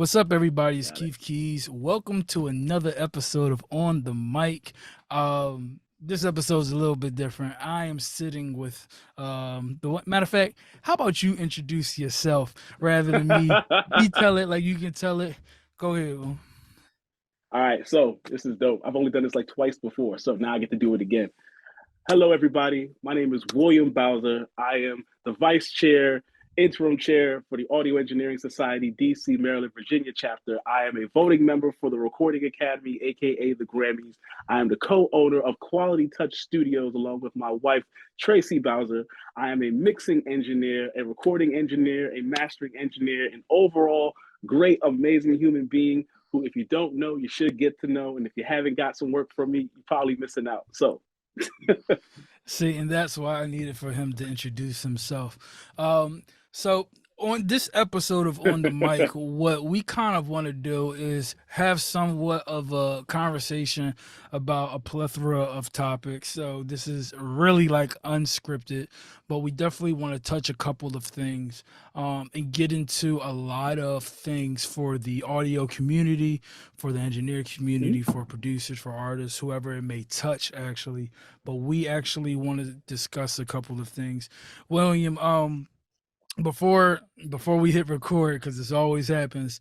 What's up, everybody? It's Got it. Keyz. Welcome to another episode of On the Mic. This episode is a little bit different. I am sitting with matter of fact. How about you introduce yourself rather than me tell it like you can tell it? Go ahead. All right, so this is dope. I've only done this like twice before, so now I get to do it again. Hello, everybody. My name is William Bowser. I am the vice chair, interim chair for the Audio Engineering Society, DC, Maryland, Virginia chapter. I am a voting member for the Recording Academy, aka the Grammys. I am the co-owner of Quality Touch Studios, along with my wife, Tracy Bowser. I am a mixing engineer, a recording engineer, a mastering engineer, an overall great, amazing human being who, if you don't know, you should get to know. And if you haven't got some work from me, you're probably missing out. So See, and that's why I needed for him to introduce himself. So on this episode of On the Mic, what we kind of want to do is have somewhat of a conversation about a plethora of topics. So this is really like unscripted, but we definitely want to touch a couple of things and get into a lot of things for the audio community, for the engineer community, for producers, for artists, whoever it may touch actually. But we actually want to discuss a couple of things. William, before before we hit record, because this always happens,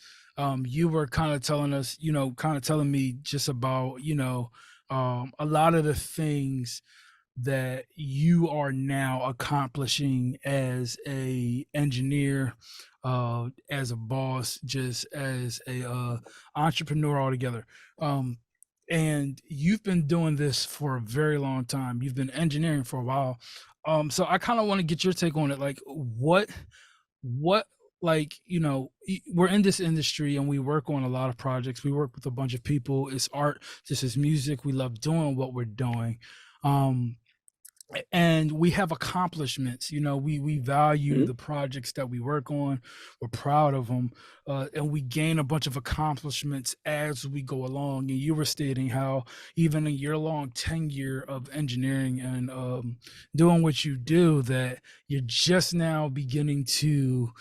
you were kind of telling us, kind of telling me just about, a lot of the things that you are now accomplishing as a engineer, as a boss, just as a entrepreneur altogether. And you've been doing this for a very long time. You've been engineering for a while. So I kind of want to get your take on it. Like, what, like, we're in this industry and we work on a lot of projects. We work with a bunch of people. It's art. This is music. We love doing what we're doing. Um, and we have accomplishments. We value Mhm. the projects that we work on. We're proud of them, and we gain a bunch of accomplishments as we go along. And you were stating how even a year-long tenure of engineering and doing what you do, that you're just now beginning to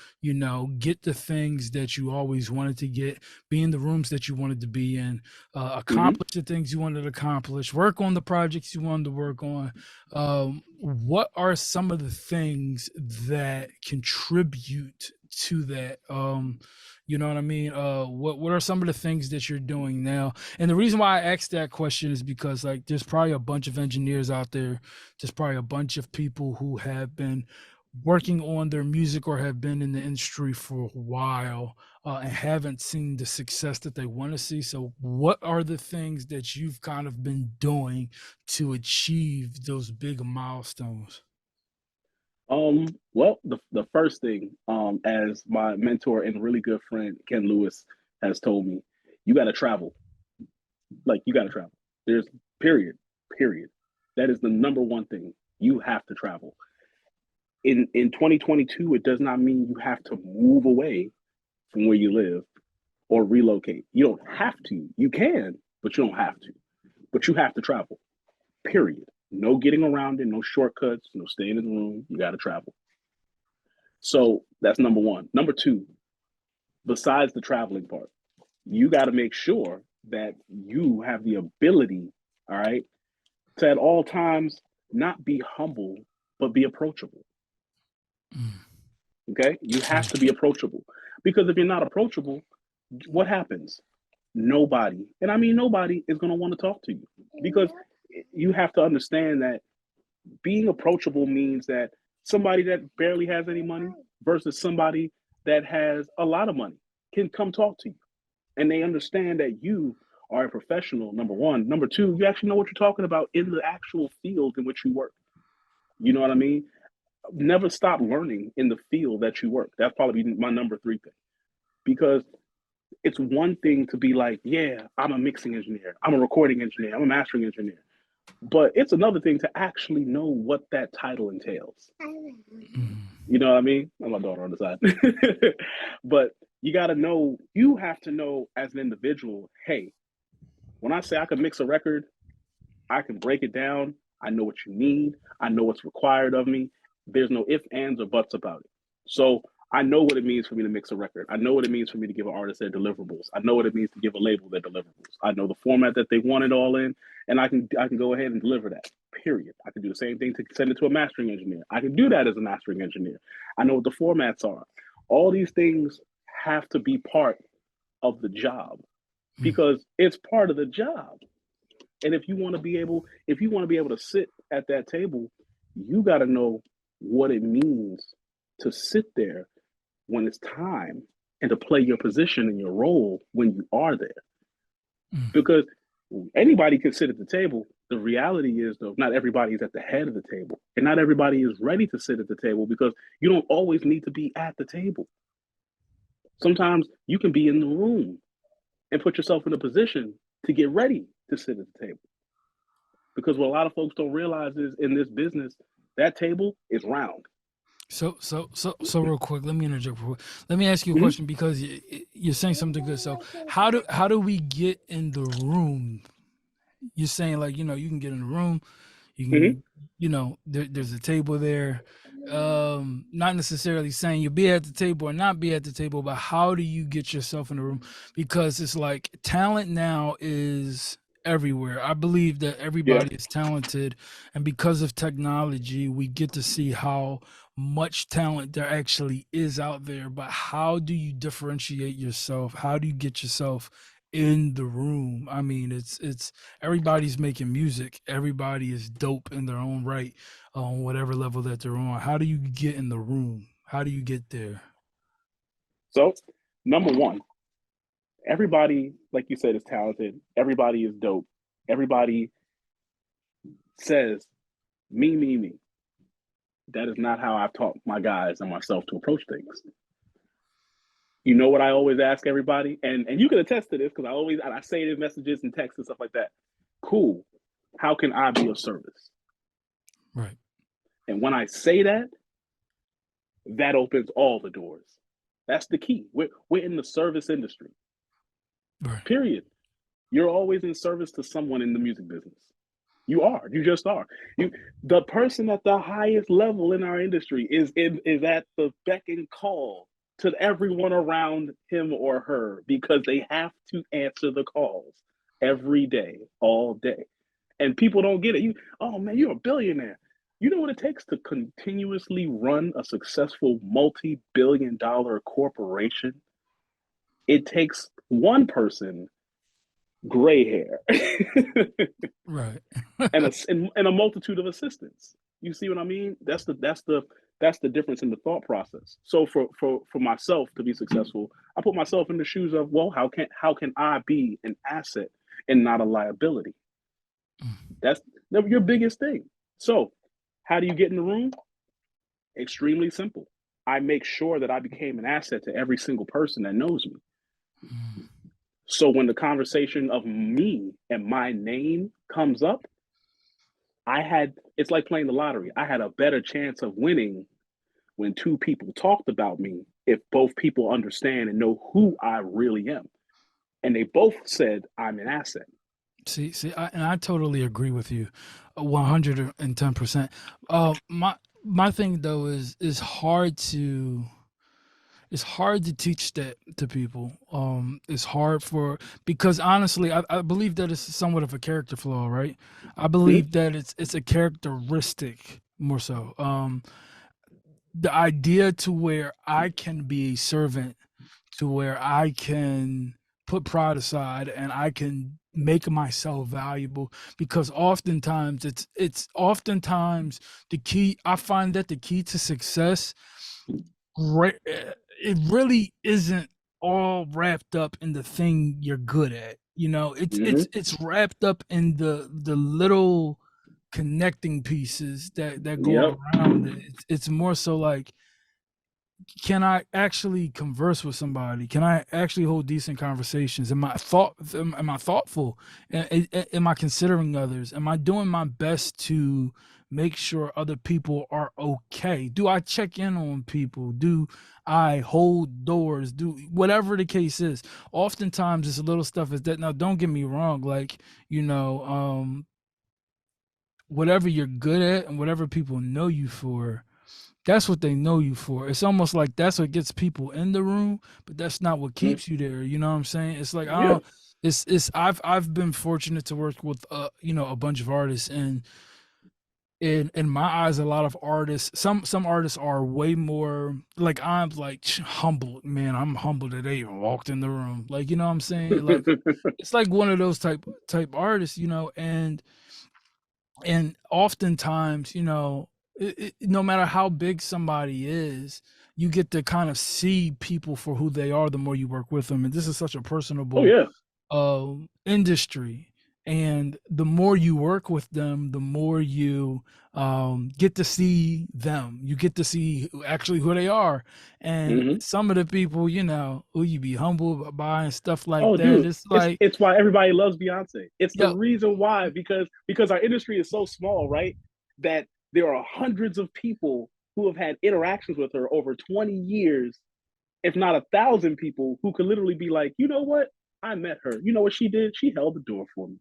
get the things that you always wanted to get, be in the rooms that you wanted to be in, Mhm. accomplish the things you wanted to accomplish, work on the projects you wanted to work on. What are some of the things that contribute to that? You know what I mean? What are some of the things that you're doing now? And the reason why I asked that question is because, like, there's probably a bunch of engineers out there. There's probably a bunch of people who have been working on their music or have been in the industry for a while, and haven't seen the success that they want to see. So, what are the things that you've kind of been doing to achieve those big milestones? Well, the first thing, as my mentor and really good friend Ken Lewis has told me, you got to travel. Like you got to travel. There's period, period. That is the number one thing. You have to travel. In 2022, it does not mean you have to move away from where you live or relocate. You don't have to. You can, but you don't have to. But you have to travel. Period. No getting around it, no shortcuts, no staying in the room. You got to travel. So that's number one. Number two, besides the traveling part, you got to make sure that you have the ability, all right, to at all times not be humble, but be approachable. Mm, Okay. You have yeah. to be approachable because if you're not approachable, what happens? Nobody, and I mean nobody, is going to want to talk to you because you have to understand that being approachable means that somebody that barely has any money versus somebody that has a lot of money can come talk to you and they understand that you are a professional. Number one. Number two, you actually know what you're talking about in the actual field in which you work. You know what I mean? Never stop learning in the field that you work. That's probably my number three thing because it's one thing to be like, yeah, I'm a mixing engineer, I'm a recording engineer, I'm a mastering engineer. But it's another thing to actually know what that title entails. Mm, You know what I mean? And my daughter on the side. But you got to know, you have to know as an individual, hey, when I say I can mix a record, I can break it down. I know what you need. I know what's required of me. There's no ifs, ands, or buts about it. So I know what it means for me to mix a record. I know what it means for me to give an artist their deliverables. I know what it means to give a label their deliverables. I know the format that they want it all in, and I can go ahead and deliver that. Period. I can do the same thing to send it to a mastering engineer. I can do that as a mastering engineer. I know what the formats are. All these things have to be part of the job Mm. because it's part of the job. And if you want to be able to sit at that table, you got to know what it means to sit there when it's time and to play your position and your role when you are there. Mm. Because anybody can sit at the table. The reality is, though, not everybody is at the head of the table, and not everybody is ready to sit at the table because you don't always need to be at the table. Sometimes you can be in the room and put yourself in a position to get ready to sit at the table. Because what a lot of folks don't realize is in this business, that table is round. So real quick, let me interject. Let me ask you a Mm-hmm. question because you're saying something good. So how do we get in the room? You're saying like you can get in the room, you Mm-hmm. can there's a table there. Not necessarily saying you'll be at the table or not be at the table, but how do you get yourself in the room? Because it's like talent now is everywhere. I believe that Yeah. everybody is talented, and because of technology, we get to see how much talent there actually is out there. But how do you differentiate yourself? How do you get yourself in the room? I mean, it's everybody's making music. Everybody is dope in their own right on whatever level that they're on. How do you get in the room? How do you get there? So, number one, everybody, like you said, is talented. Everybody is dope. Everybody says me, me, me. That is not how I've taught my guys and myself to approach things. You know what I always ask everybody, and you can attest to this because I say it in messages and texts and stuff like that. Cool. How can I be of service? Right. And when I say that, that opens all the doors. That's the key. We're in the service industry. Right. Period. You're always in service to someone in the music business. You are. You just are. The person at the highest level in our industry is at the beck and call to everyone around him or her because they have to answer the calls every day, all day. And people don't get it. Oh man, you're a billionaire. You know what it takes to continuously run a successful multi-billion-dollar corporation? It takes one person gray hair Right. and a multitude of assistants. You see what I mean? That's the difference in the thought process. So for myself to be successful, I put myself in the shoes of, well, how can I be an asset and not a liability? That's your biggest thing. So how do you get in the room? Extremely simple. I make sure that I became an asset to every single person that knows me. So when the conversation of me and my name comes up, it's like playing the lottery. I had a better chance of winning when two people talked about me if both people understand and know who I really am. And they both said I'm an asset. And I totally agree with you, 110%. My thing though is hard to teach that to people. It's hard because honestly, I believe that it's somewhat of a character flaw, right? I Mm-hmm. believe that it's a characteristic more so. The idea to where I can be a servant, to where I can put pride aside and I can make myself valuable, because oftentimes it's oftentimes the key. I find that the key to success, it really isn't all wrapped up in the thing you're good at. It's Mm-hmm. it's it's wrapped up in the little connecting pieces that go Yep. around it. It's more so like, can I actually converse with somebody? Can I actually hold decent conversations? Am I thoughtful? Am I considering others? Am I doing my best to make sure other people are okay? Do I check in on people? Do I hold doors? Do whatever the case is. Oftentimes it's a little stuff is that. Now don't get me wrong, like, whatever you're good at and whatever people know you for, that's what they know you for. It's almost like that's what gets people in the room, but that's not what Mhm. keeps you there. You know what I'm saying? It's like I Yeah. don't. It's I've been fortunate to work with you know, a bunch of artists, and in my eyes, a lot of artists, some artists are way more like, I'm like humbled, man. I'm humbled that they even walked in the room. Like, you know what I'm saying? Like, it's like one of those type artists, you know, and oftentimes, you know, no matter how big somebody is, you get to kind of see people for who they are the more you work with them. And this is such a Oh personable yeah. industry. And the more you work with them, the more you get to see them. You get to see actually who they are. And Hmm. some of the people, you know, who you be humbled by and stuff like Oh, that. dude, It's it's like, it's why everybody loves Beyonce. It's the yo, reason why, because our industry is so small, right? That there are hundreds of people who have had interactions with her over 20 years, if not 1,000 people who could literally be like, you know what? I met her. You know what she did? She held the door for me.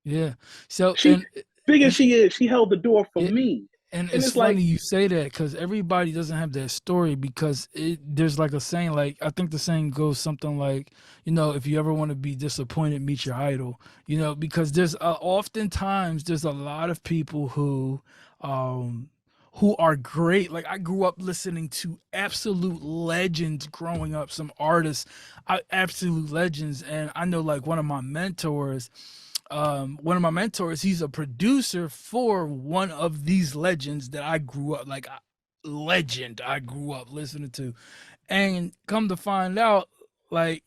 yeah. So, She, big as and she is, she held the door for it, me. and And it's it's like, funny you say that because everybody doesn't have that story, because there's like a saying, like I think the saying goes something like, you know, if you ever want to be disappointed, meet your idol. You know, because there's oftentimes there's a lot of people um who are great. Like, I grew up listening to absolute legends growing up, some artists, absolute legends. And I know, like, one of my mentors, he's a producer for one of these legends that I grew up, like, legend I grew up listening to. And come to find out, like,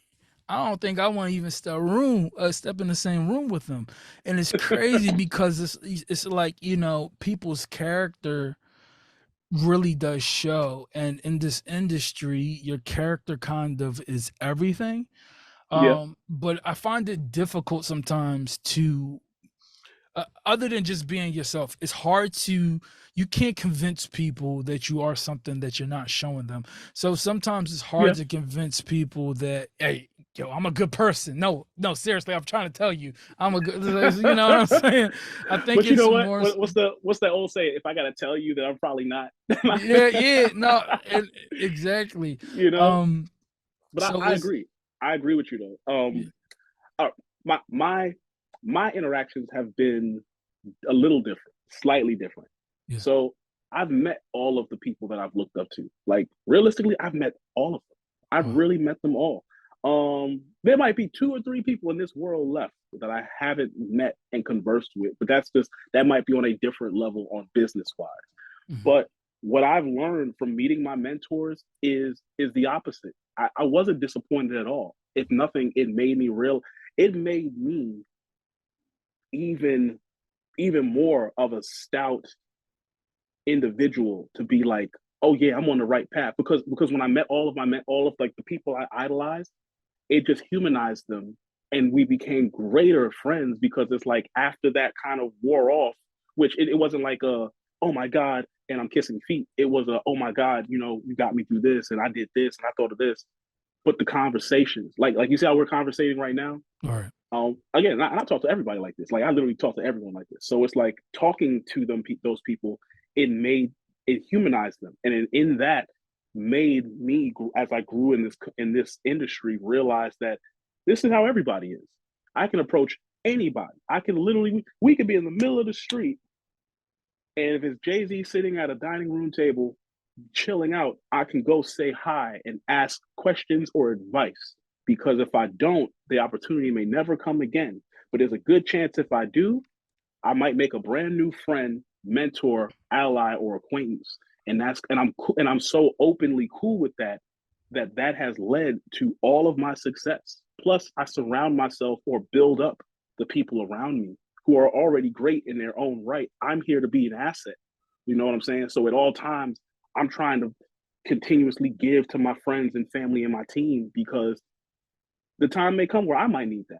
I don't think I want to even step in the same room with them. And it's crazy because it's like, you know, people's character really does show. And in this industry, your character kind of is everything. yeah, But I find it difficult sometimes to, other than just being yourself, it's hard to, you can't convince people that you are something that you're not showing them. So sometimes it's hard yeah. to convince people that, hey, yo, I'm a good person. No, seriously, I'm trying to tell you, I'm a good, you know what I'm saying? I think But you it's know what? more, What's that old saying? If I gotta tell you that I'm probably not, yeah, no, exactly. you know. Um, But so I it's, agree. I agree with you though. yeah, Uh, my my interactions have been a little different, slightly different. yeah, So I've met all of the people that I've looked up to. Like realistically, I've met all of them. I've wow, really met them all. There might be two or three people in this world left that I haven't met and conversed with, but that might be on a different level on business wise. mhm, But what I've learned from meeting my mentors is the opposite. I wasn't disappointed at all. If nothing, it made me real. It made me even even more of a stout individual to be like, oh yeah, I'm on the right path. Because when I met all of like the people I idolized, it just humanized them, and we became greater friends because it's like after that kind of wore off, which it wasn't like a oh my god and I'm kissing feet. It was a oh my god, you know, you got me through this and I did this and I thought of this. But the conversations, like you see how we're conversating right now, all right, again, I talk to everybody like this. Like I literally talk to everyone like this. So it's like talking to them, those people, it made it humanized them, and in that made me, as I grew in this industry, realize that this is how everybody is. I can approach anybody. I can literally, we could be in the middle of the street, and if it's Jay-Z sitting at a dining room table chilling out, I can go say hi and ask questions or advice. Because if I don't, the opportunity may never come again. But there's a good chance if I do, I might make a brand new friend, mentor, ally, or acquaintance. And I'm so openly cool with that that has led to all of my success. Plus, I surround myself or build up the people around me who are already great in their own right. I'm here to be an asset. You know what I'm saying? So at all times, I'm trying to continuously give to my friends and family and my team because the time may come where I might need that.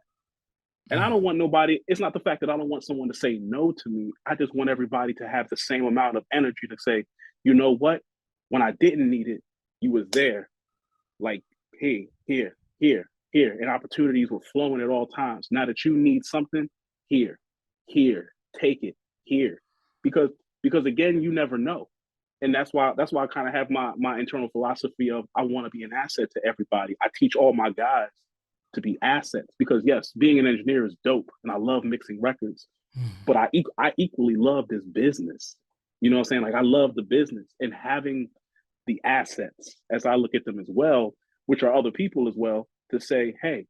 And I mm, don't want nobody, it's not the fact that I don't want someone to say no to me. I just want everybody to have the same amount of energy to say, you know what? When I didn't need it, you was there. Like, hey, here. And opportunities were flowing at all times. Now that you need something, here, here, take it, here. Because again, you never know. And that's why I kind of have my internal philosophy of I want to be an asset to everybody. I teach all my guys to be assets because yes, being an engineer is dope, and I love mixing records, but I equally love this business. You know what I'm saying? Like I love the business and having the assets as I look at them as well, which are other people as well, to say, hey,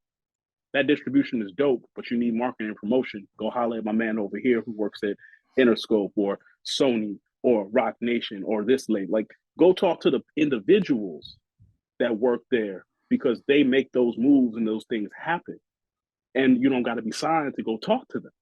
that distribution is dope, but you need marketing and promotion. Go holler at my man over here who works at Interscope or Sony or Rock Nation or this label. Like, go talk to the individuals that work there because they make those moves and those things happen. And you don't got to be signed to go talk to them.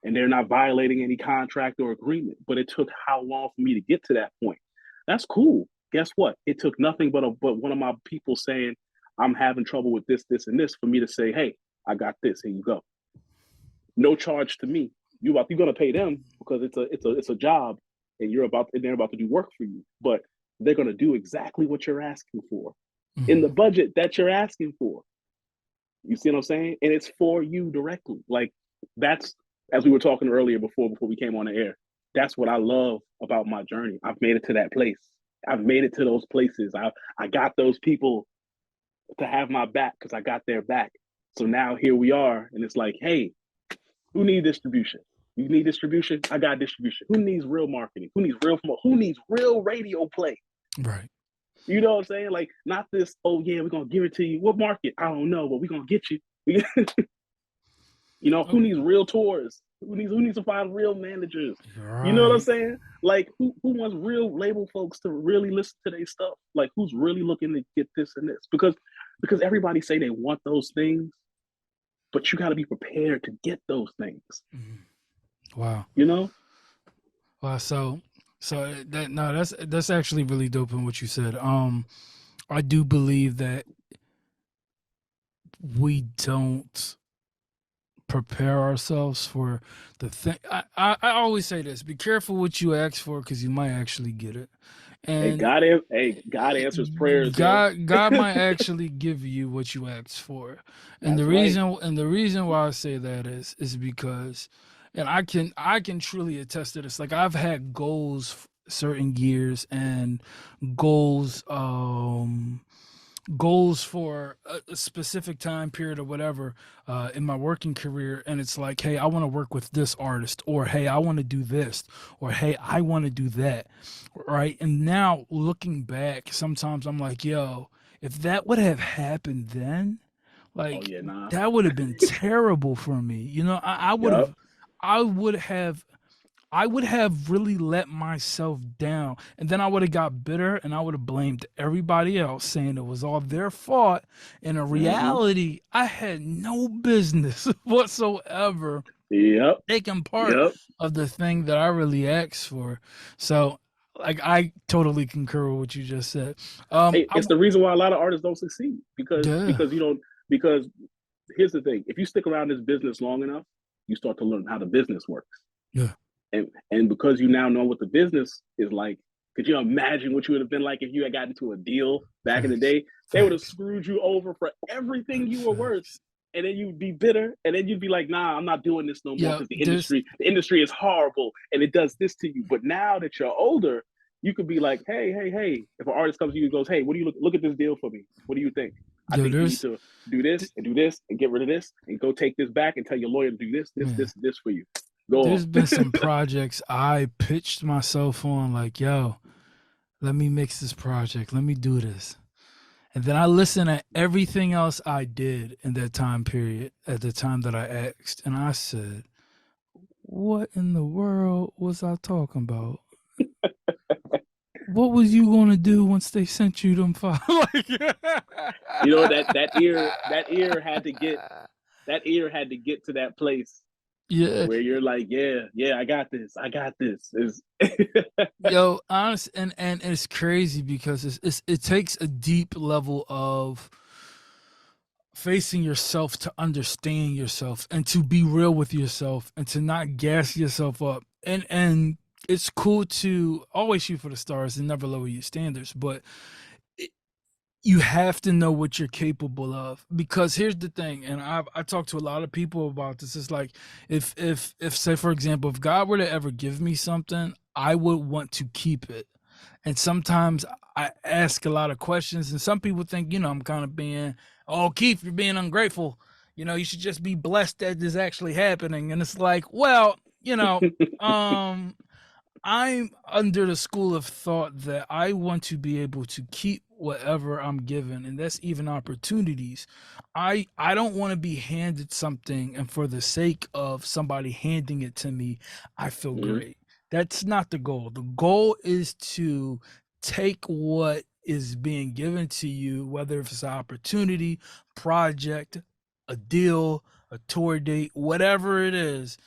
And they're not violating any contract or agreement. But it took how long for me to get to that point? That's cool. Guess what? It took nothing but one of my people saying, I'm having trouble with this, this, and this for me to say, hey, I got this. Here you go. No charge to me. You're gonna pay them because it's a job, and they're about to do work for you. But they're gonna do exactly what you're asking for in the budget that you're asking for. You see what I'm saying? And it's for you directly. Like that's as we were talking earlier before we came on the air. That's what I love about my journey. I've made it to that place. I've made it to those places. I got those people to have my back because I got their back. So now here we are, and it's like, hey, who needs distribution? You need distribution? I got distribution. Who needs real marketing? Who needs real radio play? Right. You know what I'm saying? Like, not this, oh yeah, we're gonna give it to you. What market? I don't know, but we're gonna get you. You know, who needs real tours? Who needs to find real managers? Right. You know what I'm saying? Like, who wants real label folks to really listen to their stuff? Like, who's really looking to get this and this? Because everybody say they want those things, but you got to be prepared to get those things. Wow. You know? Wow. So that's actually really dope in what you said. I do believe that we don't prepare ourselves for the thing. I always say this: be careful what you ask for because you might actually get it. And God answers prayers. God might actually give you what you asked for. And That's the reason why I say that is because, and I can truly attest to this. Like I've had goals certain years and goals goals for a specific time period or whatever in my working career, and it's like, hey, I want to work with this artist, or hey, I want to do this, or hey, I want to do that, right? And now looking back, sometimes I'm like, yo, if that would have happened then, like that would have been terrible for me. You know, I would have, I would have I would have really let myself down. And then I would have got bitter and I would have blamed everybody else, saying it was all their fault. And in reality, I had no business whatsoever taking part of the thing that I really asked for. So, like, I totally concur with what you just said. It's the reason why a lot of artists don't succeed because here's the thing: if you stick around this business long enough, you start to learn how the business works. Yeah. And because you now know what the business is like, could you imagine what you would have been like if you had gotten into a deal back in the day? They would have screwed you over for everything you were worth. And then you'd be bitter, and then you'd be like, nah, I'm not doing this no more because the industry is horrible and it does this to you. But now that you're older, you could be like, hey, if an artist comes to you and goes, hey, what do you look at this deal for me? What do you think? I think you need to do this and get rid of this and go take this back and tell your lawyer to do this for you. There's been some projects I pitched myself on, like, yo, let me mix this project. Let me do this. And then I listened at everything else I did in that time period at the time that I asked. And I said, what in the world was I talking about? What was you going to do once they sent you them files? You know, that ear had to get to that place. Yeah, where you're like, yeah, I got this. Yo, honest, and it's crazy because it takes a deep level of facing yourself to understand yourself and to be real with yourself and to not gas yourself up. And it's cool to always shoot for the stars and never lower your standards, but you have to know what you're capable of, because here's the thing, and I talk to a lot of people about this. It's like if say, for example, if God were to ever give me something, I would want to keep it. And sometimes I ask a lot of questions, and some people think, I'm kind of being, oh, Keith, you're being ungrateful. You should just be blessed that this is actually happening. And it's like, well, um, I'm under the school of thought that I want to be able to keep whatever I'm given, and that's even opportunities. I don't want to be handed something, and for the sake of somebody handing it to me, I feel Hmm. great. That's not the goal. The goal is to take what is being given to you, whether it's an opportunity, project, a deal, a tour date, whatever it is,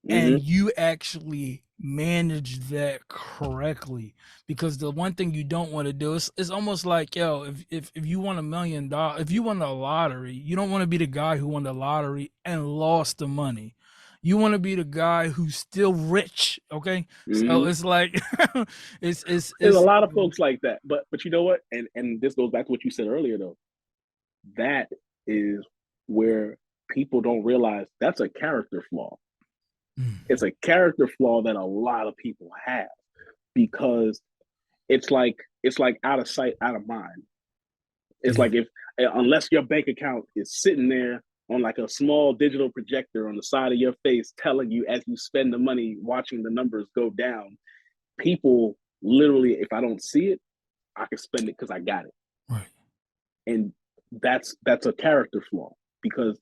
and Hmm. you actually manage that correctly. Because the one thing you don't want to do is, it's almost like, yo, if you won $1 million, if you won the lottery, you don't want to be the guy who won the lottery and lost the money. You want to be the guy who's still rich. Okay, so Hmm. it's like it's it's There's a it's lot of folks like that, but you know what? And this goes back to what you said earlier, though. That is where people don't realize that's a character flaw. mm, It's a character flaw that a lot of people have because it's like out of sight, out of mind. It's yeah, like if unless your bank account is sitting there on like a small digital projector on the side of your face telling you as you spend the money watching the numbers go down, people literally, if I don't see it, I can spend it because I got it. right, And that's a character flaw because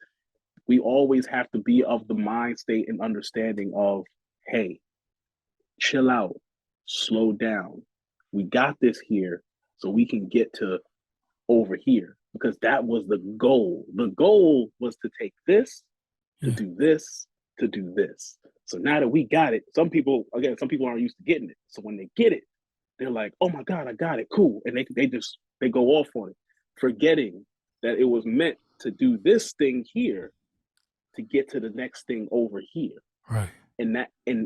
we always have to be of the mind state and understanding of, hey, chill out, slow down. We got this here so we can get to over here because that was the goal. The goal was to take this, to yeah, do this, to do this. So now that we got it, some people aren't used to getting it. So when they get it, they're like, "Oh my god, I got it, cool," and they go off on it, forgetting that it was meant to do this thing here to get to the next thing over here. right, And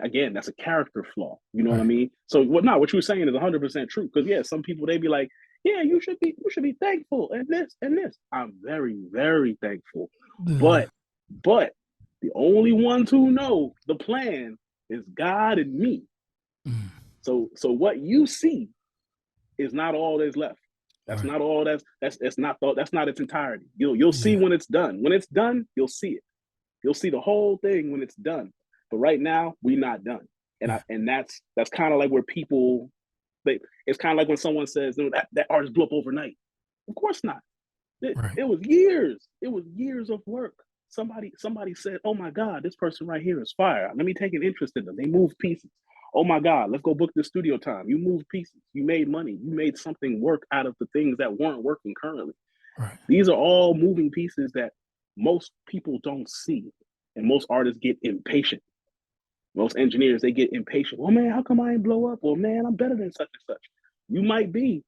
again, that's a character flaw. You know what I right, mean? So what you were saying is 100% true. Because yeah, some people they be like, yeah, you should be thankful and this and this. I'm very very thankful, uh, but but the only ones who know the plan is God and me. mm, So what you see is not all that's left. That's right, not all that's not its entirety. You'll see yeah, when it's done. When it's done, you'll see it. You'll see the whole thing when it's done. But right now, we not done. yeah, And that's kind of like where people it's kind of like when someone says, that artist blew up overnight. Of course not. It, right, it was years. It was years of work. Somebody said, "Oh my God, this person right here is fire. Let me take an interest in them. They move pieces. Oh my God, let's go book the studio time. You moved pieces. You made money. You made something work out of the things that weren't working currently. right, These are all moving pieces that most people don't see, and most artists get impatient. Most engineers they get impatient. Oh man, how come I ain't blow up? Well, man, I'm better than such and such. You might be,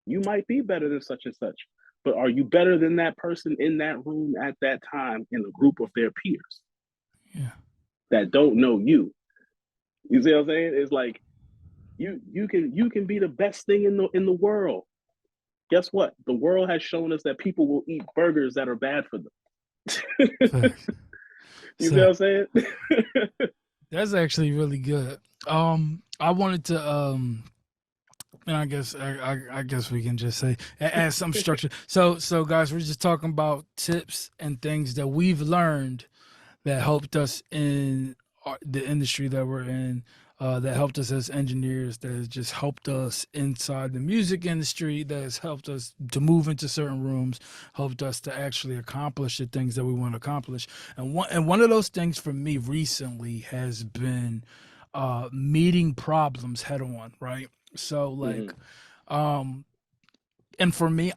you might be better than such and such, but are you better than that person in that room at that time in a group of their peers yeah, that don't know you? You see what I'm saying? It's like you can be the best thing in the world. Guess what? The world has shown us that people will eat burgers that are bad for them. facts. You see So what I'm saying? that's actually really good. I wanted to and I guess we can just say add some structure. So guys, we're just talking about tips and things that we've learned that helped us in the industry that we're in. That helped us as engineers. That has just helped us inside the music industry. That has helped us to move into certain rooms. Helped us to actually accomplish the things that we want to accomplish. And one of those things for me recently has been meeting problems head on. Right. So like, Mm-hmm. um, and for me,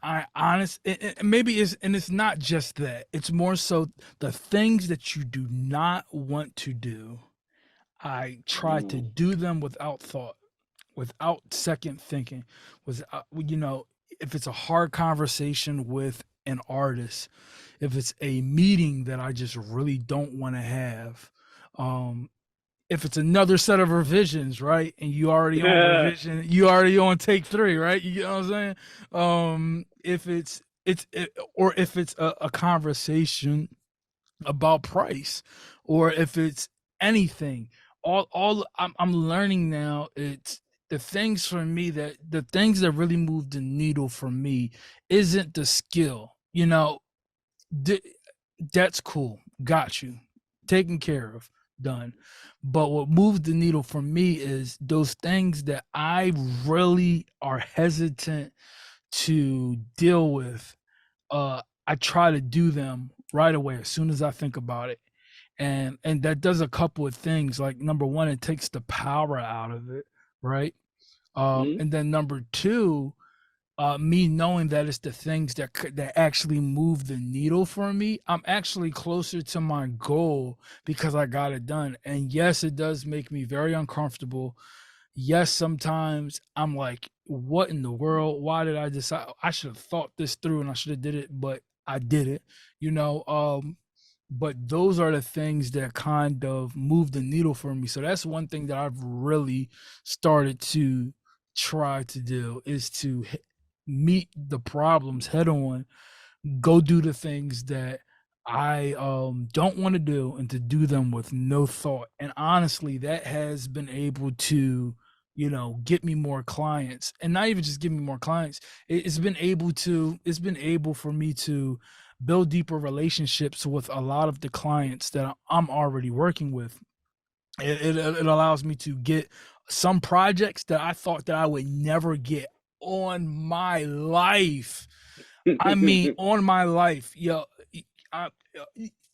maybe it's not just that. It's more so the things that you do not want to do. I try to Mm. do them without thought, without second thinking. Was if it's a hard conversation with an artist, if it's a meeting that I just really don't want to have, um, if it's another set of revisions, right? And you already on take three, right? You know what I'm saying? If or if it's a conversation about price, or if it's anything, I'm learning now. the things for me that the things that really move the needle for me isn't the skill. You know, d- that's cool. Got you. Taken care of. Done. But what moves the needle for me is those things that I really are hesitant to deal with. I try to do them right away as soon as I think about it. And that does a couple of things. Like number one, it takes the power out of it, right? Mhm. And then number two, me knowing that it's the things that actually move the needle for me, I'm actually closer to my goal because I got it done. And yes, it does make me very uncomfortable. Yes, sometimes I'm like, what in the world? Why did I decide? I should have thought this through and I should have did it, but I did it, you know. But those are the things that kind of move the needle for me. So that's one thing that I've really started to try to do is to meet the problems head on, go do the things that I don't want to do and to do them with no thought. And honestly, that has been able to, you know, get me more clients. And not even just give me more clients. It's been able for me to build deeper relationships with a lot of the clients that I'm already working with. It allows me to get some projects that I thought that I would never get on my life. I mean, on my life, yo, I,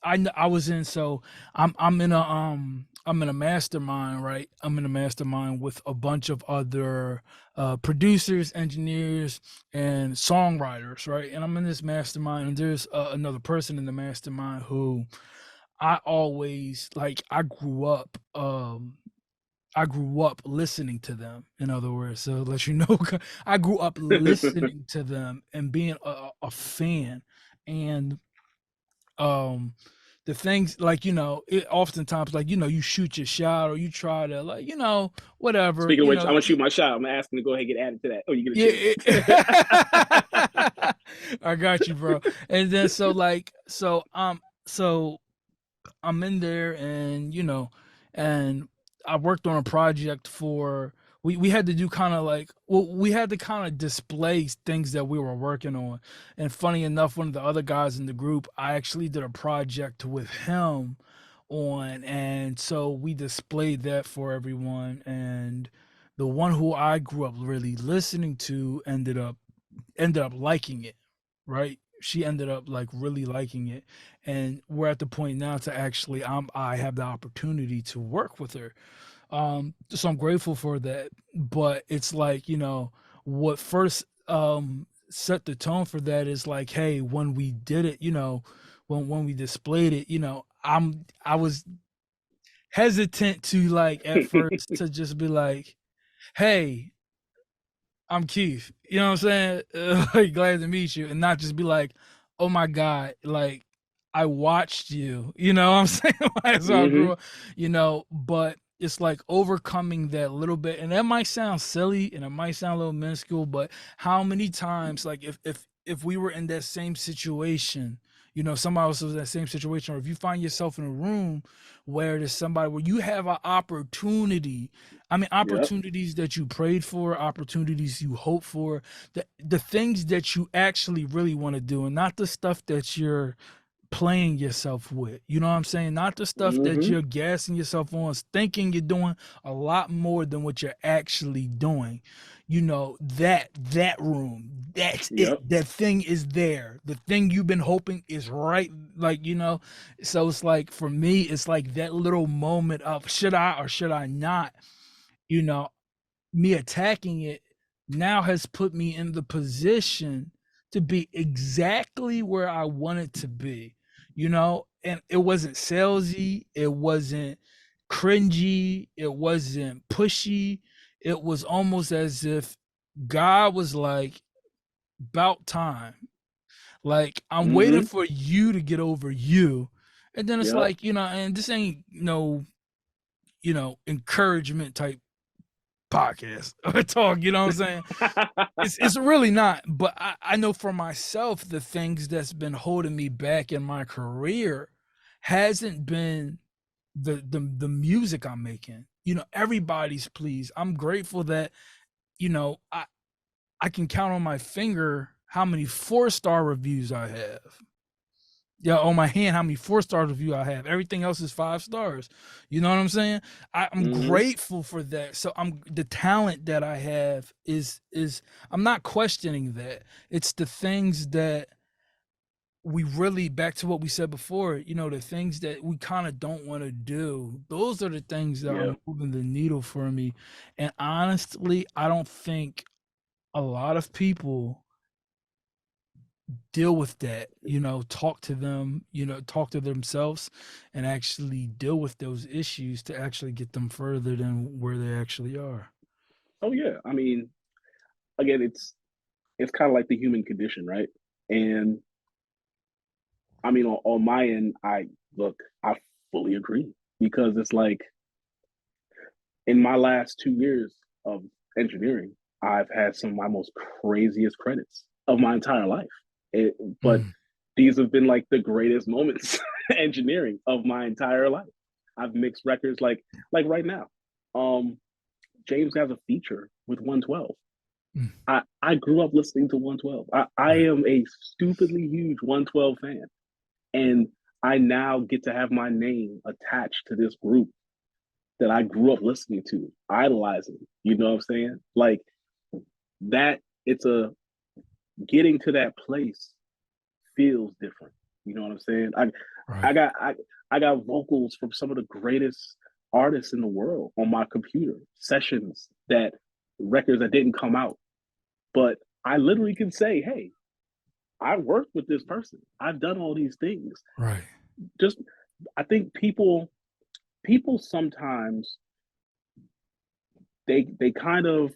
I was in so I'm in a mastermind, right? I'm in a mastermind with a bunch of other producers, engineers, and songwriters, right? And I'm in this mastermind, and there's another person in the mastermind who I always like. I grew up listening to them, in other words. So let you know, I grew up listening to them and being a fan. And um the things like, you know, it oftentimes like, you know, you shoot your shot or you try to like, you know, whatever, Speaking of you which, know, I'm gonna shoot my shot. I'm gonna ask him to go ahead and get added to that. Oh, you get a yeah, chance. I got you, bro. And then so like so I'm in there and you know, and I worked on a project for we had to do kind of like well we had to kind of display things that we were working on. And funny enough, one of the other guys in the group, I actually did a project with him on, and so we displayed that for everyone. And the one who I grew up really listening to ended up liking it, right? She ended up like really liking it, and we're at the point now to actually I have the opportunity to work with her. So I'm grateful for that. But it's like, you know, what first set the tone for that is like, hey, when we did it, you know, when we displayed it, you know, I was hesitant to like at first to just be like, hey, I'm Keith. You know what I'm saying? Like, glad to meet you, and not just be like, "Oh my god!" Like, I watched you. You know what I'm saying? Like, so I Hmm. grew up. You know, but it's like overcoming that little bit, and that might sound silly, and it might sound a little minuscule, but how many times, like, if we were in that same situation, you know, somebody else was in that same situation, or if you find yourself in a room where there's somebody where you have an opportunity, I mean, Yep. opportunities that you prayed for, opportunities you hope for, the things that you actually really want to do, and not the stuff that you're playing yourself with. You know what I'm saying? Not the stuff that Hmm. you're gassing yourself on, thinking you're doing a lot more than what you're actually doing. You know, that room, that's it. Yep. That thing is there. The thing you've been hoping is right, like, you know. So it's like for me, it's like that little moment of should I or should I not, you know, me attacking it now has put me in the position to be exactly where I wanted to be, you know? And it wasn't salesy, it wasn't cringy, it wasn't pushy. It was almost as if God was like, about time. Like, I'm waiting Hmm. for you to get over you. And then it's Yep. like, you know, and this ain't no, you know, encouragement type podcast or talk, you know what I'm saying? It's really not, but I know for myself the things that's been holding me back in my career hasn't been the music I'm making. everybody's pleased. I'm grateful that, I can count on my finger how many 4-star reviews I have. Yeah, on my hand, how many 4-star review I have. Everything else is 5 stars. You know what I'm saying? I'm Mm-hmm. grateful for that. So the talent that I have is I'm not questioning that. It's the things that we really, back to what we said before, the things that we kind of don't want to do. Those are the things that are Yeah. moving the needle for me. And honestly, I don't think a lot of people deal with that, talk to them, talk to themselves and actually deal with those issues to actually get them further than where they actually are. Oh yeah. I mean, again, it's kind of like the human condition, right? And I mean, on my end, I fully agree because it's like in my last 2 years of engineering, I've had some of my most craziest credits of my entire life. But Mm, these have been like the greatest moments engineering of my entire life. I've mixed records like right now. Um, James has a feature with 112. mm, I grew up listening to 112. I right, am a stupidly huge 112 fan. And I now get to have my name attached to this group that I grew up listening to, idolizing. You know what I'm saying? Like that, it's a getting to that place feels different. You know what I'm saying? right. I got I, I got vocals from some of the greatest artists in the world on my computer, sessions that records that didn't come out. But I literally can say, hey, I worked with this person. I've done all these things. Right. Just I think people sometimes they kind of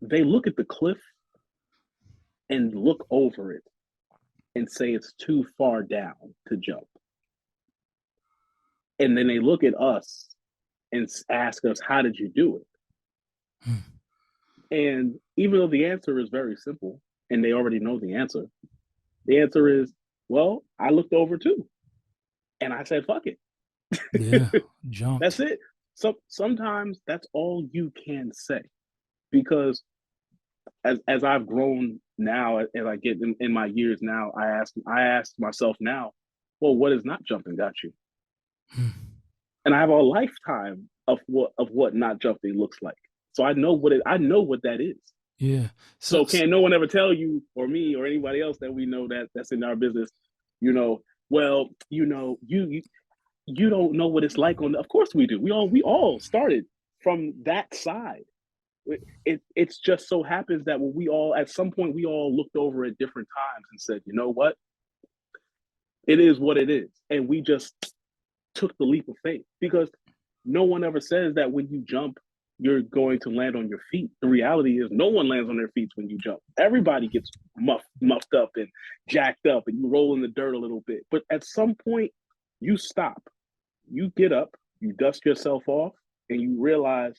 they look at the cliff and look over it and say it's too far down to jump. And then they look at us and ask us, how did you do it? Mm, And even though the answer is very simple and they already know the answer is, well, I looked over too. And I said, fuck it. yeah, That's jumped. it. So sometimes that's all you can say because as I've grown now, as I get in my years now, I ask myself now, well, what is not jumping got you? Mm, And I have a lifetime of what not jumping looks like. So I know what that is. yeah. So, So can no one ever tell you or me or anybody else that we know that's in our business, well, you don't know what it's like on of course we do. We all started from that side. It's just so happens that when we all at some point we all looked over at different times and said, you know what, it is what it is, and we just took the leap of faith because no one ever says that when you jump you're going to land on your feet. The reality is no one lands on their feet when you jump. Everybody gets muffed up and jacked up and you roll in the dirt a little bit, but at some point you stop, you get up, you dust yourself off, and you realize,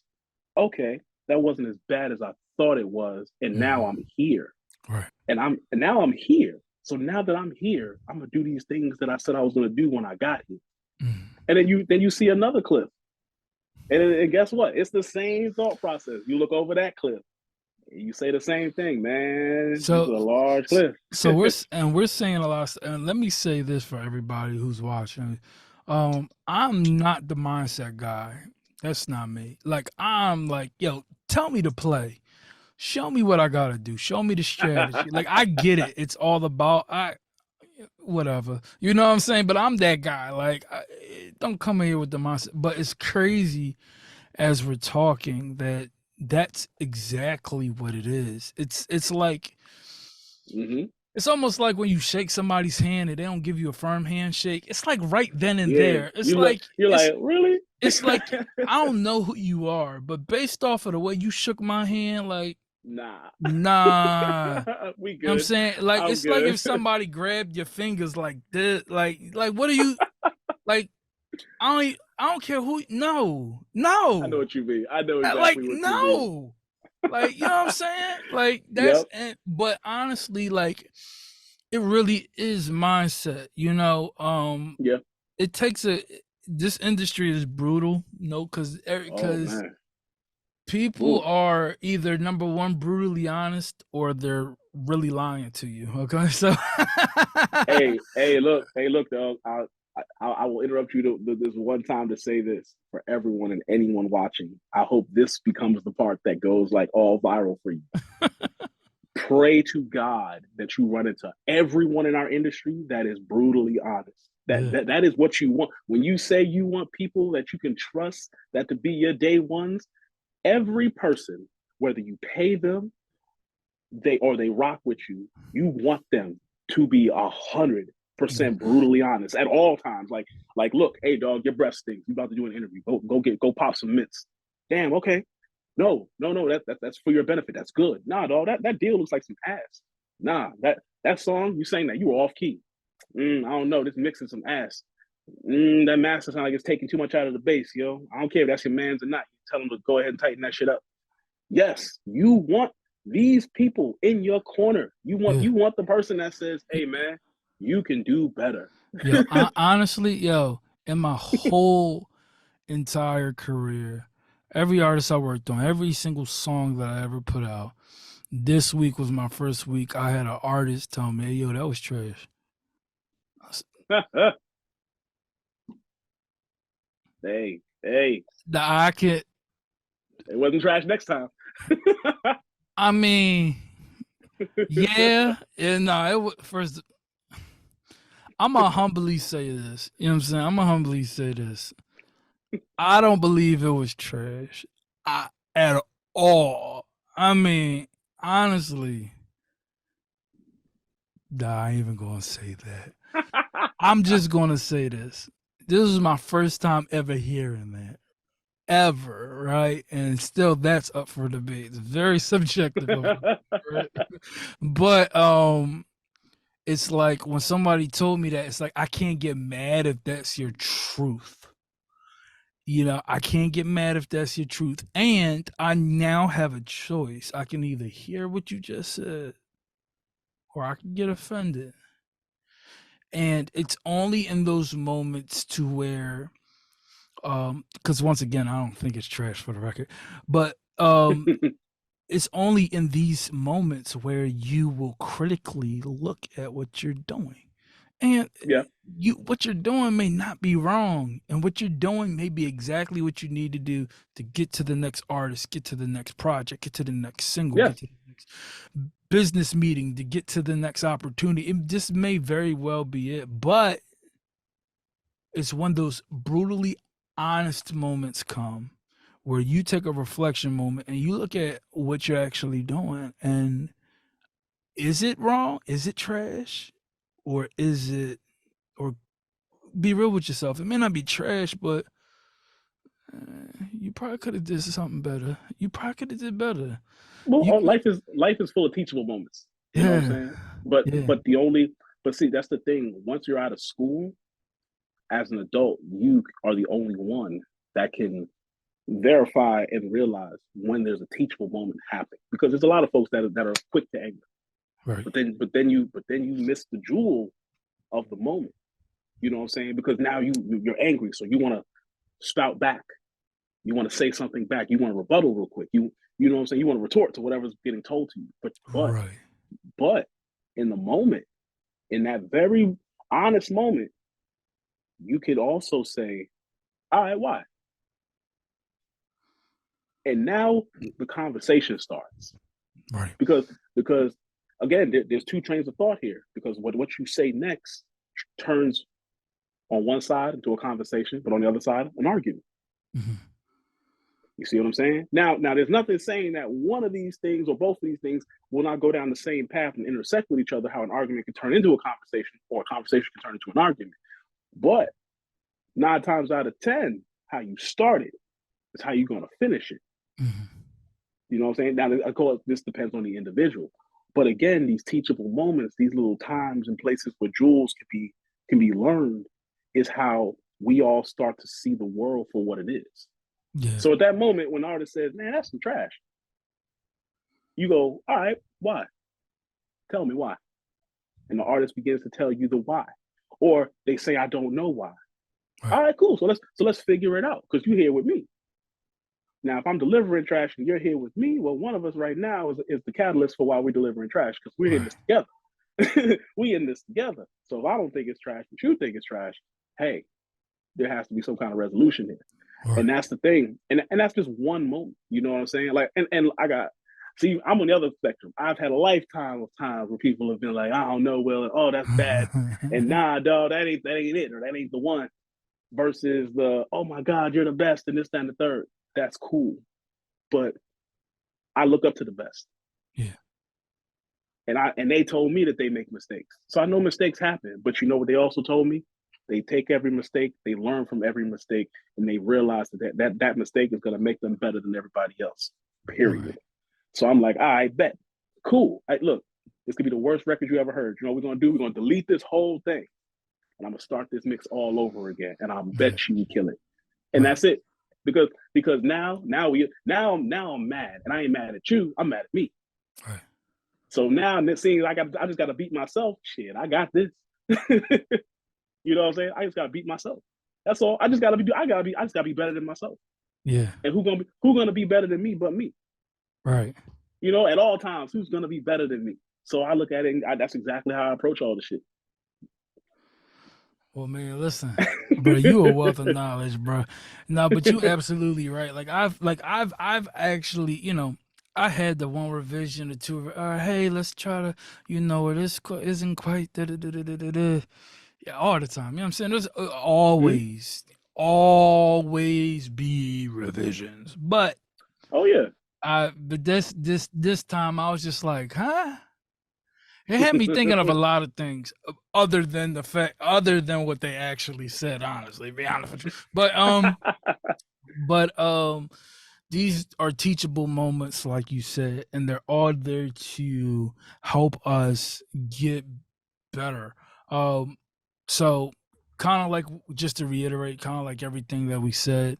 okay, that wasn't as bad as I thought it was, and now mm, I'm here, right. and now I'm here. So now that I'm here, I'm gonna do these things that I said I was gonna do when I got here. Mm. And then you see another cliff, and guess what? It's the same thought process. You look over that cliff, and you say the same thing, man. This is a So, large cliff. so we're saying a lot. And let me say this for everybody who's watching. I'm not the mindset guy. That's not me. Like I'm like, yo, tell me to play. Show me what I gotta do. Show me the strategy. Like I get it. It's all about whatever. You know what I'm saying? But I'm that guy. Like don't come here with the mindset. But it's crazy as we're talking that that's exactly what it is. It's like Mm-hmm. it's almost like when you shake somebody's hand and they don't give you a firm handshake. It's like right then and Yeah, there. It's like you're like, really? it's like I don't know who you are, but based off of the way you shook my hand, like Nah, nah. we You know what I'm good. saying? Like I'm it's like good. if somebody grabbed your fingers like this, like what are you like? I don't care who. No, I know no, what you mean. I know like exactly what you mean. no. Like, you know what I'm saying? Like that's Yep. but honestly, like it really is mindset, Yeah. it takes a this industry is brutal. No, Oh because man. people Ooh. are either number one brutally honest or they're really lying to you. Okay, so Hey, look, dog. I will interrupt you this one time to say this for everyone and anyone watching. I hope this becomes the part that goes like all viral for you. Pray to God that you run into everyone in our industry that is brutally honest. That, yeah, that that is what you want. When you say you want people that you can trust, that to be your day ones, every person, whether you pay them, they rock with you, you want them to be 100% yeah, brutally honest at all times. Look, hey dog, your breath stinks. You about to do an interview. Go pop some mints. Damn, okay. No, that's for your benefit. That's good. Nah, dog, that deal looks like some ass. Nah, that song, you saying that you were off key. I don't know. This mixing some ass. That master sound like it's taking too much out of the bass, yo. I don't care if that's your man's or not. You tell him to go ahead and tighten that shit up. Yes, you want these people in your corner. You want yeah. you want the person that says, "Hey, man, you can do better." Yo, honestly, yo, in my whole entire career, every artist I worked on, every single song that I ever put out, this week was my first week. I had an artist tell me, "Hey, yo, that was trash." hey, I can. it wasn't trash next time. I mean, yeah, and no, first. I'm gonna humbly say this. You know what I'm saying? I'm gonna humbly say this. I don't believe it was trash, at all. I mean, honestly, nah, I ain't even gonna say that. I'm just gonna say this. This is my first time ever hearing that. Ever, right? And still that's up for debate. It's very subjective of right? But it's like when somebody told me that, it's like I can't get mad if that's your truth. You know, I can't get mad if that's your truth. And I now have a choice. I can either hear what you just said or I can get offended. And it's only in those moments to where because once again, I don't think it's trash for the record, but it's only in these moments where you will critically look at what you're doing. And Yeah. what you're doing may not be wrong, and what you're doing may be exactly what you need to do to get to the next artist, get to the next project, get to the next single, Yeah. get to the next business meeting, to get to the next opportunity. This may very well be it, but it's when those brutally honest moments come where you take a reflection moment and you look at what you're actually doing, and is it wrong? Is it trash? Or is it, or be real with yourself. It may not be trash, but you probably could have did something better. You probably could have did better. Well, You could, life is full of teachable moments. You know what I'm yeah, saying? But yeah, but the only but see, that's the thing. Once you're out of school, as an adult, you are the only one that can verify and realize when there's a teachable moment happening. Because there's a lot of folks that are quick to anger, right, but then you miss the jewel of the moment. You know what I'm saying? Because now you're angry, so you want to spout back. You want to say something back. You want to rebuttal real quick. You know what I'm saying? You want to retort to whatever's getting told to you. right. But in the moment, in that very honest moment, you could also say, "All right, why?" And now the conversation starts Right. because because again, there's two trains of thought here. Because what you say next turns on one side into a conversation, but on the other side, an argument. Mhm. You see what I'm saying? Now, there's nothing saying that one of these things or both of these things will not go down the same path and intersect with each other. How an argument can turn into a conversation, or a conversation can turn into an argument. But 9 times out of 10, how you started is how you're going to finish it. Mhm. You know what I'm saying? Now, of course, this depends on the individual. But again, these teachable moments, these little times and places where jewels can be learned, is how we all start to see the world for what it is. Yeah. So at that moment, when the artist says, "Man, that's some trash," you go, "All right, why? Tell me why." And the artist begins to tell you the why. Or they say, "I don't know why." Right. All right, cool. So let's figure it out because you're here with me. Now, if I'm delivering trash and you're here with me, well, one of us right now is the catalyst for why we're delivering trash because we're in Right. this together. We in this together. So if I don't think it's trash, but you think it's trash, hey, there has to be some kind of resolution here. And Right. that's the thing. And that's just one moment. You know what I'm saying? Like, and I got, see, I'm on the other spectrum. I've had a lifetime of times where people have been like, I don't know, well, oh, that's bad. And nah, dog, that ain't it, or that ain't the one. Versus the, oh my God, you're the best, and this, that, and the third. That's cool. But I look up to the best. Yeah. And they told me that they make mistakes. So I know mistakes happen. But you know what they also told me? They take every mistake, they learn from every mistake, and they realize that mistake is going to make them better than everybody else. Right. Period. So I'm like, I bet, cool. Look, this could be the worst record you ever heard. You know what we're gonna do? We're gonna delete this whole thing, and I'm gonna start this mix all over again. And I Yeah. bet you we kill it. And Right. that's it. Because now I'm mad, and I ain't mad at you. I'm mad at me. Right. So now it seems I just got to beat myself. Shit, I got this. You know what I'm saying? I just gotta beat myself. That's all. I just gotta be. I just gotta be better than myself. Yeah. And who gonna be better than me but me? Right. You know, at all times, who's gonna be better than me? So I look at it. And that's exactly how I approach all the shit. Well, man, listen, bro, you a wealth of knowledge, bro. No, but you absolutely right. I've actually, I had the one revision or two. Hey, let's try to, this isn't quite da da da da da da. Da. Yeah, all the time. You know what I'm saying? There's Mhm. always be revisions. Oh yeah. But this time I was just like, huh? It had me thinking of a lot of things other than what they actually said. Honestly, be honest with you. But these are teachable moments, like you said, and they're all there to help us get better. So kind of like, just to reiterate, kind of like everything that we said,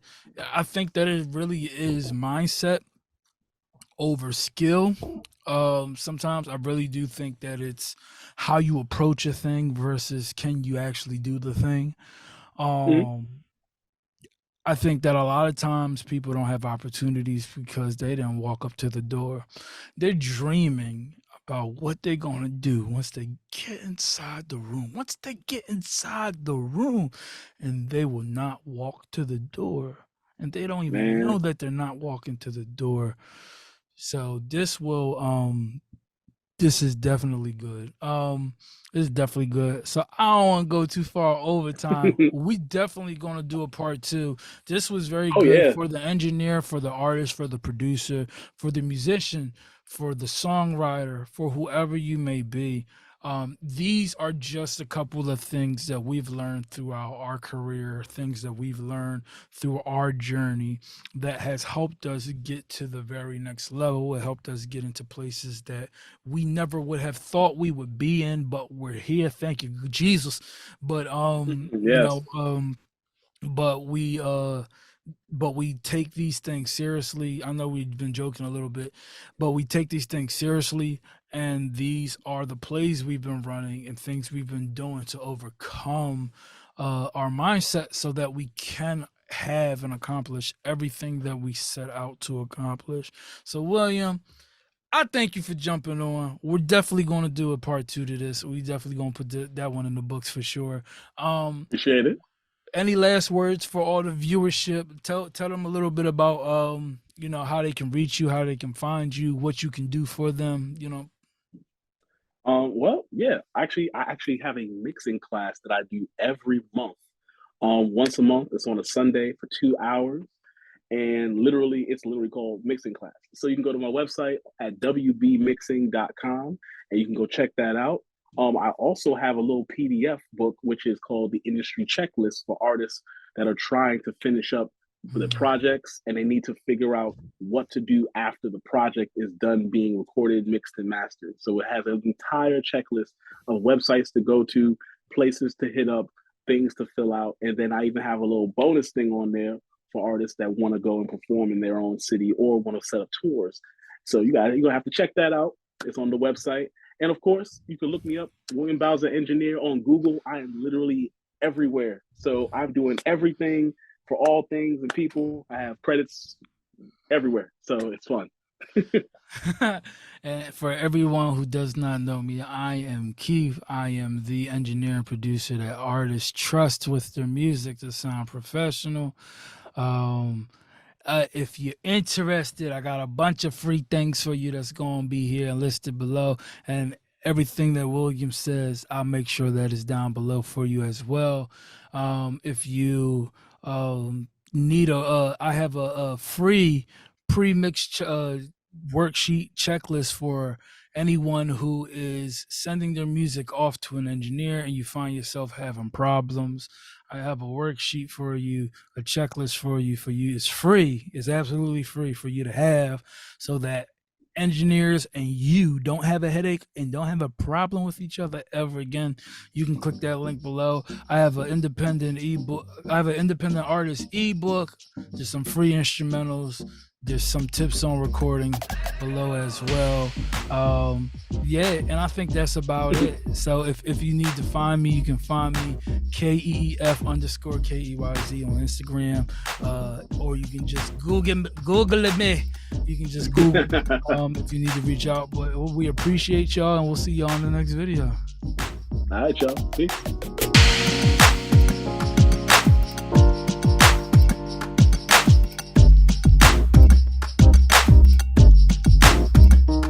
I think that it really is mindset over skill. Sometimes I really do think that it's how you approach a thing versus can you actually do the thing. Mhm. um I think that a lot of times people don't have opportunities because they didn't walk up to the door. They're dreaming about what they're going to do once they get inside the room. Once they get inside the room, and they will not walk to the door. And they don't even know Man. that they're not walking to the door. So this is definitely good. This is definitely good. So I don't want to go too far over time. We definitely gonna do a part two. This was very Oh good yeah. for the engineer, for the artist, for the producer, for the musician, for the songwriter, for whoever you may be. These are just a couple of things that we've learned throughout our career, things that we've learned through our journey that has helped us get to the very next level. It helped us get into places that we never would have thought we would be in, but we're here. Thank you, Jesus. But Yes. but we take these things seriously. I know we've been joking a little bit, but we take these things seriously, and these are the plays we've been running and things we've been doing to overcome our mindset so that we can have and accomplish everything that we set out to accomplish. So, William, I thank you for jumping on. We're definitely going to do a part two to this. We definitely going to put that one in the books for sure. Um, Appreciate it. any last words for all the viewership? Tell them a little bit about how they can reach you, how they can find you, what you can do for them. Well, yeah. I actually have a mixing class that I do every month. Once a month. It's on a Sunday for 2 hours. And it's literally called mixing class. So you can go to my website at wbmixing.com and you can go check that out. I also have a little PDF book which is called the industry checklist for artists that are trying to finish up the Mm, projects and they need to figure out what to do after the project is done being recorded, mixed, and mastered. So it has an entire checklist of websites to go to, places to hit up, things to fill out, and then I even have a little bonus thing on there for artists that want to go and perform in their own city or want to set up tours. So you're gonna have to check that out. It's on the website. And of course, you can look me up, William Bowser Engineer on Google. I am literally everywhere. So I'm doing everything for all things and people. I have credits everywhere. So it's fun. And for everyone who does not know me, I am Keef. I am the engineer and producer that artists trust with their music to sound professional. Um, if you're interested, I got a bunch of free things for you that's going to be here listed below. And everything that William says, I'll make sure that is down below for you as well. If you need I have a free pre-mixed worksheet checklist for anyone who is sending their music off to an engineer and you find yourself having problems. I have a worksheet for you, a checklist for you. It's free. It's absolutely free for you to have, so that engineers and you don't have a headache and don't have a problem with each other ever again. You can click that link below. I have an independent ebook. I have an independent artist ebook. There's some free instrumentals. There's some tips on recording below as well. Yeah, and I think that's about it. So if you need to find me, you can find me KEEF_KEYZ on Instagram, or you can just Google me. You can just Google if you need to reach out. But we appreciate y'all, and we'll see y'all in the next video. All right, y'all. Peace.